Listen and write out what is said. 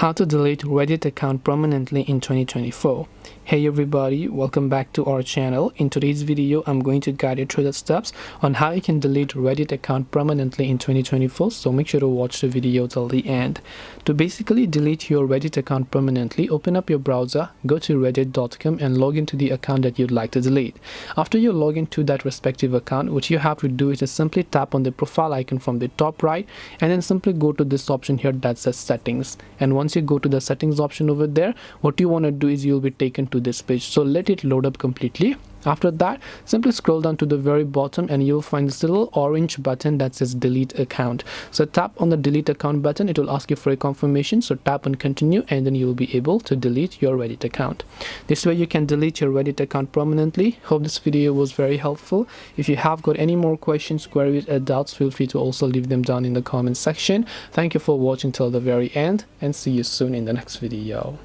How to delete Reddit account permanently in 2024. Hey everybody, welcome back to our channel. In today's video, I'm going to guide you through the steps on how you can delete Reddit account permanently in 2024, so make sure to watch the video till the end. To basically delete your Reddit account permanently, open up your browser, go to reddit.com and log into the account that you'd like to delete. After you log into that respective account, what you have to do is just simply tap on the profile icon from the top right and then simply go to this option here that says settings. And once you go to the settings option over there, what you want to do is you'll be taken to this page, so let it load up completely. After that, simply scroll down to the very bottom and you'll find this little orange button that says delete account. So tap on the delete account button, it will ask you for a confirmation, so tap on continue and then you will be able to delete your Reddit account. This way you can delete your Reddit account permanently. Hope this video was very helpful. If you have got any more questions, queries or doubts, feel free to also leave them down in the comment section. Thank you for watching till the very end and see you soon in the next video.